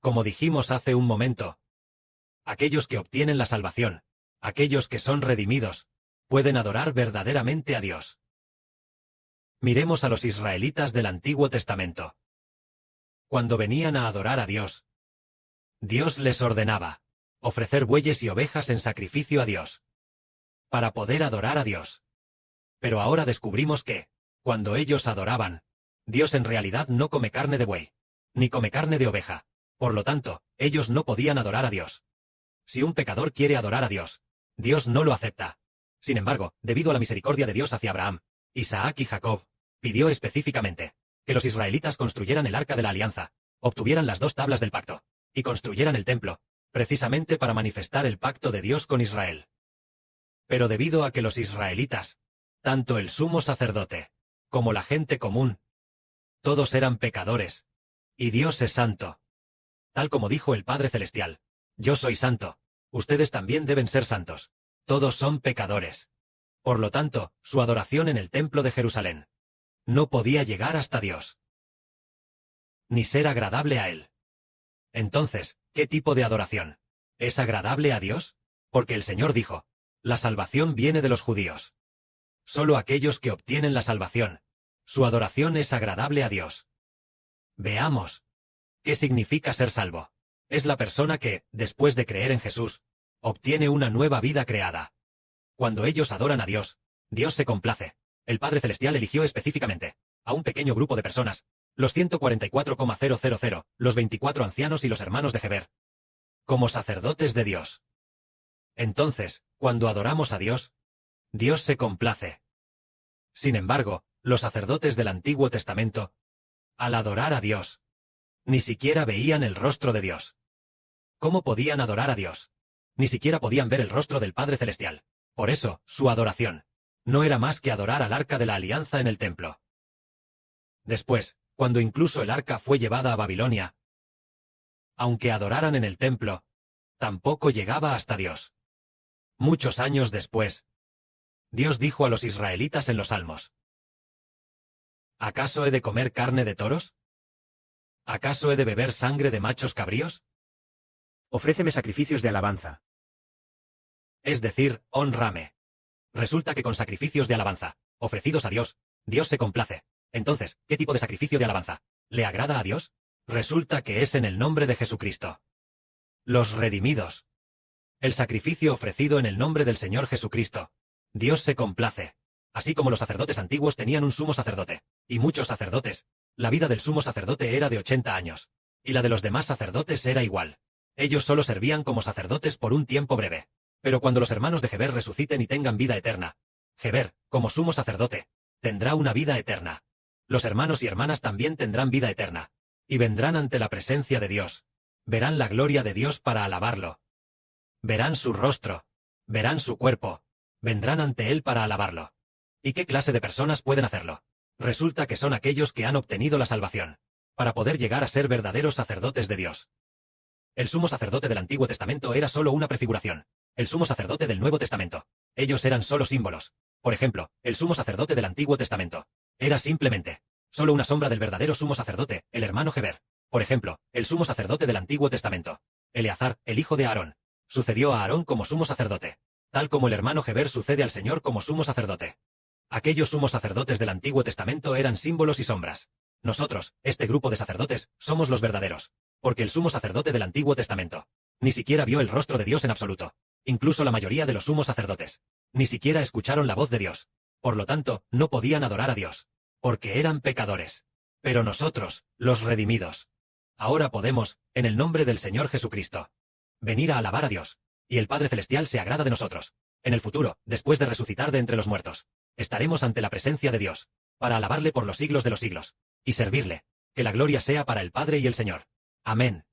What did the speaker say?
Como dijimos hace un momento, aquellos que obtienen la salvación, aquellos que son redimidos, pueden adorar verdaderamente a Dios. Miremos a los israelitas del Antiguo Testamento. Cuando venían a adorar a Dios, Dios les ordenaba ofrecer bueyes y ovejas en sacrificio a Dios, para poder adorar a Dios. Pero ahora descubrimos que, cuando ellos adoraban, Dios en realidad no come carne de buey, ni come carne de oveja. Por lo tanto, ellos no podían adorar a Dios. Si un pecador quiere adorar a Dios, Dios no lo acepta. Sin embargo, debido a la misericordia de Dios hacia Abraham, Isaac y Jacob, pidió específicamente que los israelitas construyeran el arca de la alianza, obtuvieran las 2 tablas del pacto, y construyeran el templo, precisamente para manifestar el pacto de Dios con Israel. Pero debido a que los israelitas, tanto el sumo sacerdote, como la gente común, todos eran pecadores, y Dios es santo. Tal como dijo el Padre Celestial, yo soy santo, ustedes también deben ser santos, todos son pecadores. Por lo tanto, su adoración en el templo de Jerusalén no podía llegar hasta Dios, ni ser agradable a Él. Entonces, ¿qué tipo de adoración es agradable a Dios? Porque el Señor dijo, la salvación viene de los judíos. Solo aquellos que obtienen la salvación, su adoración es agradable a Dios. Veamos. ¿Qué significa ser salvo? Es la persona que, después de creer en Jesús, obtiene una nueva vida creada. Cuando ellos adoran a Dios, Dios se complace. El Padre Celestial eligió específicamente a un pequeño grupo de personas, los 144,000, los 24 ancianos y los hermanos de Heber, como sacerdotes de Dios. Entonces, cuando adoramos a Dios, Dios se complace. Sin embargo, los sacerdotes del Antiguo Testamento, al adorar a Dios, ni siquiera veían el rostro de Dios. ¿Cómo podían adorar a Dios? Ni siquiera podían ver el rostro del Padre Celestial. Por eso, su adoración no era más que adorar al arca de la alianza en el templo. Después, cuando incluso el arca fue llevada a Babilonia, aunque adoraran en el templo, tampoco llegaba hasta Dios. Muchos años después, Dios dijo a los israelitas en los Salmos, ¿acaso he de comer carne de toros? ¿Acaso he de beber sangre de machos cabríos? Ofréceme sacrificios de alabanza. Es decir, hónrame. Resulta que con sacrificios de alabanza, ofrecidos a Dios, Dios se complace. Entonces, ¿qué tipo de sacrificio de alabanza le agrada a Dios? Resulta que es en el nombre de Jesucristo. Los redimidos. El sacrificio ofrecido en el nombre del Señor Jesucristo. Dios se complace. Así como los sacerdotes antiguos tenían un sumo sacerdote, y muchos sacerdotes, la vida del sumo sacerdote era de 80 años, y la de los demás sacerdotes era igual. Ellos solo servían como sacerdotes por un tiempo breve. Pero cuando los hermanos de Heber resuciten y tengan vida eterna, Heber, como sumo sacerdote, tendrá una vida eterna. Los hermanos y hermanas también tendrán vida eterna, y vendrán ante la presencia de Dios. Verán la gloria de Dios para alabarlo. Verán su rostro, verán su cuerpo, vendrán ante Él para alabarlo. ¿Y qué clase de personas pueden hacerlo? Resulta que son aquellos que han obtenido la salvación, para poder llegar a ser verdaderos sacerdotes de Dios. El sumo sacerdote del Antiguo Testamento era solo una prefiguración. El sumo sacerdote del Nuevo Testamento, ellos eran solo símbolos. Por ejemplo, el sumo sacerdote del Antiguo Testamento era simplemente solo una sombra del verdadero sumo sacerdote, el hermano Heber. Por ejemplo, el sumo sacerdote del Antiguo Testamento, Eleazar, el hijo de Aarón, sucedió a Aarón como sumo sacerdote, tal como el hermano Heber sucede al Señor como sumo sacerdote. Aquellos sumos sacerdotes del Antiguo Testamento eran símbolos y sombras. Nosotros, este grupo de sacerdotes, somos los verdaderos, porque el sumo sacerdote del Antiguo Testamento ni siquiera vio el rostro de Dios en absoluto. Incluso la mayoría de los sumos sacerdotes ni siquiera escucharon la voz de Dios. Por lo tanto, no podían adorar a Dios, porque eran pecadores. Pero nosotros, los redimidos, ahora podemos, en el nombre del Señor Jesucristo, venir a alabar a Dios, y el Padre Celestial se agrada de nosotros. En el futuro, después de resucitar de entre los muertos, estaremos ante la presencia de Dios, para alabarle por los siglos de los siglos, y servirle. Que la gloria sea para el Padre y el Señor. Amén.